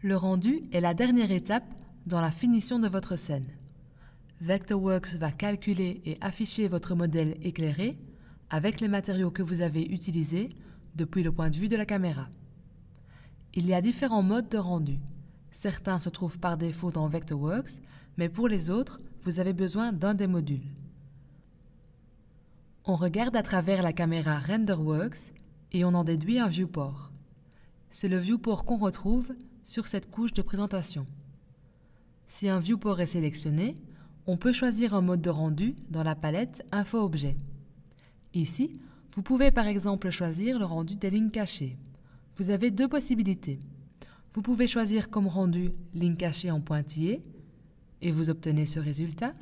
Le rendu est la dernière étape dans la finition de votre scène. Vectorworks va calculer et afficher votre modèle éclairé avec les matériaux que vous avez utilisés depuis le point de vue de la caméra. Il y a différents modes de rendu. Certains se trouvent par défaut dans Vectorworks, mais pour les autres, vous avez besoin d'un des modules. On regarde à travers la caméra RenderWorks et on en déduit un viewport. C'est le viewport qu'on retrouve sur cette couche de présentation. Si un viewport est sélectionné, on peut choisir un mode de rendu dans la palette Info-Objet. Ici, vous pouvez par exemple choisir le rendu des lignes cachées. Vous avez deux possibilités. Vous pouvez choisir comme rendu ligne cachée en pointillé et vous obtenez ce résultat.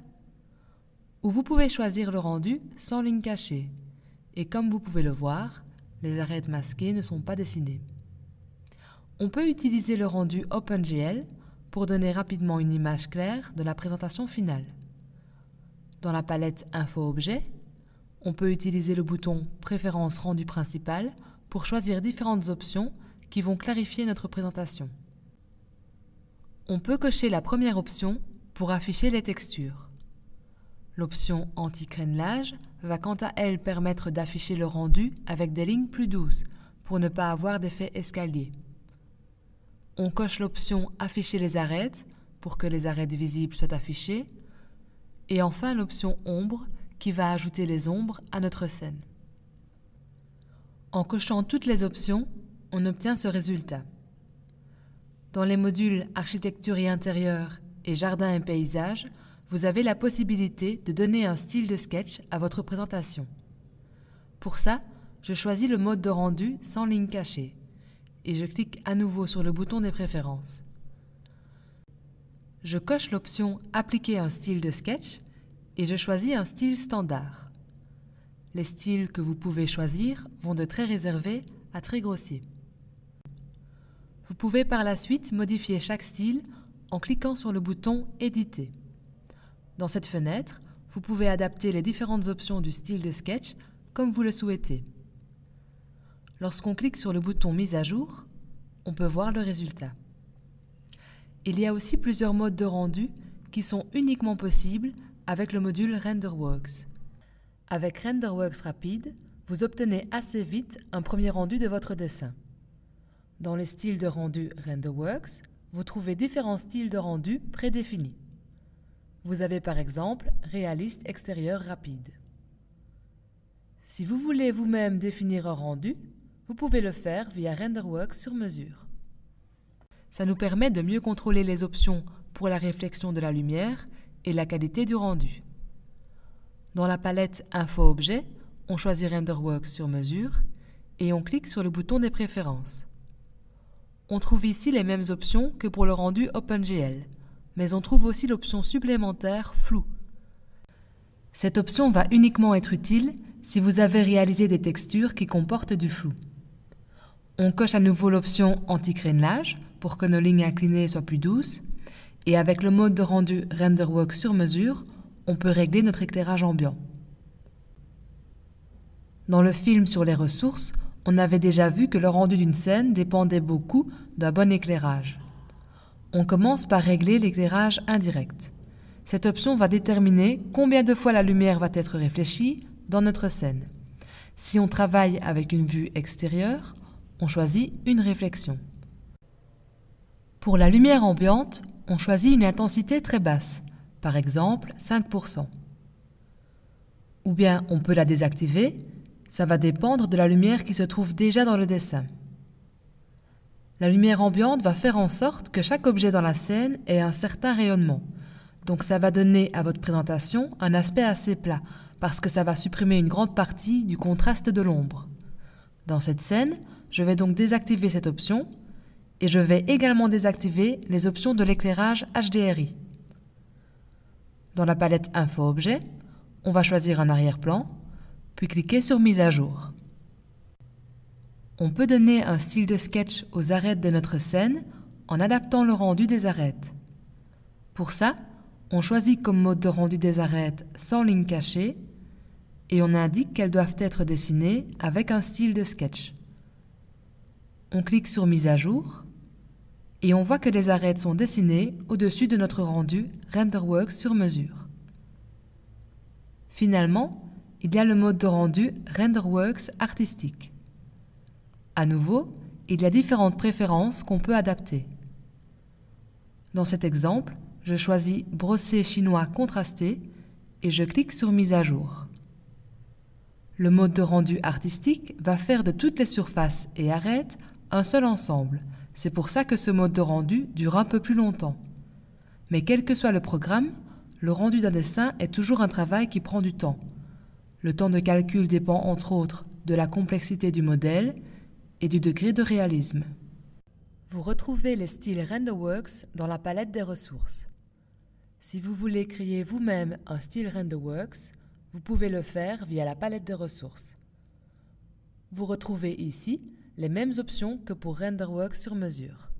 Ou vous pouvez choisir le rendu sans ligne cachée. Et comme vous pouvez le voir, les arêtes masquées ne sont pas dessinées. On peut utiliser le rendu OpenGL pour donner rapidement une image claire de la présentation finale. Dans la palette Info-Objet, on peut utiliser le bouton Préférences rendu principal pour choisir différentes options qui vont clarifier notre présentation. On peut cocher la première option pour afficher les textures. L'option Anti-crénelage va quant à elle permettre d'afficher le rendu avec des lignes plus douces pour ne pas avoir d'effet escalier. On coche l'option Afficher les arêtes pour que les arêtes visibles soient affichées. Et enfin l'option Ombre qui va ajouter les ombres à notre scène. En cochant toutes les options, on obtient ce résultat. Dans les modules Architecture et intérieur et Jardin et paysage, vous avez la possibilité de donner un style de sketch à votre présentation. Pour ça, je choisis le mode de rendu sans ligne cachée et je clique à nouveau sur le bouton des préférences. Je coche l'option Appliquer un style de sketch et je choisis un style standard. Les styles que vous pouvez choisir vont de très réservé à très grossier. Vous pouvez par la suite modifier chaque style en cliquant sur le bouton Éditer. Dans cette fenêtre, vous pouvez adapter les différentes options du style de sketch comme vous le souhaitez. Lorsqu'on clique sur le bouton Mise à jour, on peut voir le résultat. Il y a aussi plusieurs modes de rendu qui sont uniquement possibles avec le module RenderWorks. Avec RenderWorks Rapide, vous obtenez assez vite un premier rendu de votre dessin. Dans les styles de rendu RenderWorks, vous trouvez différents styles de rendu prédéfinis. Vous avez par exemple Réaliste extérieur rapide. Si vous voulez vous-même définir un rendu, vous pouvez le faire via RenderWorks sur mesure. Ça nous permet de mieux contrôler les options pour la réflexion de la lumière et la qualité du rendu. Dans la palette Info-Objet, on choisit RenderWorks sur mesure et on clique sur le bouton des préférences. On trouve ici les mêmes options que pour le rendu OpenGL, mais on trouve aussi l'option supplémentaire Flou. Cette option va uniquement être utile si vous avez réalisé des textures qui comportent du flou. On coche à nouveau l'option Anti-crénelage pour que nos lignes inclinées soient plus douces, et avec le mode de rendu RenderWorks sur mesure, on peut régler notre éclairage ambiant. Dans le film sur les ressources, on avait déjà vu que le rendu d'une scène dépendait beaucoup d'un bon éclairage. On commence par régler l'éclairage indirect. Cette option va déterminer combien de fois la lumière va être réfléchie dans notre scène. Si on travaille avec une vue extérieure, on choisit une réflexion. Pour la lumière ambiante, on choisit une intensité très basse, par exemple 5%. Ou bien on peut la désactiver, ça va dépendre de la lumière qui se trouve déjà dans le dessin. La lumière ambiante va faire en sorte que chaque objet dans la scène ait un certain rayonnement. Donc ça va donner à votre présentation un aspect assez plat, parce que ça va supprimer une grande partie du contraste de l'ombre. Dans cette scène, je vais donc désactiver cette option, et je vais également désactiver les options de l'éclairage HDRI. Dans la palette Info-Objet, on va choisir un arrière-plan, puis cliquer sur Mise à jour. On peut donner un style de sketch aux arêtes de notre scène en adaptant le rendu des arêtes. Pour ça, on choisit comme mode de rendu des arêtes sans ligne cachée et on indique qu'elles doivent être dessinées avec un style de sketch. On clique sur Mise à jour et on voit que des arêtes sont dessinées au-dessus de notre rendu RenderWorks sur mesure. Finalement, il y a le mode de rendu RenderWorks artistique. À nouveau, il y a différentes préférences qu'on peut adapter. Dans cet exemple, je choisis Brossé chinois contrasté et je clique sur Mise à jour. Le mode de rendu artistique va faire de toutes les surfaces et arêtes un seul ensemble. C'est pour ça que ce mode de rendu dure un peu plus longtemps. Mais quel que soit le programme, le rendu d'un dessin est toujours un travail qui prend du temps. Le temps de calcul dépend entre autres de la complexité du modèle et du degré de réalisme. Vous retrouvez les styles RenderWorks dans la palette des ressources. Si vous voulez créer vous-même un style RenderWorks, vous pouvez le faire via la palette des ressources. Vous retrouvez ici les mêmes options que pour RenderWorks sur mesure.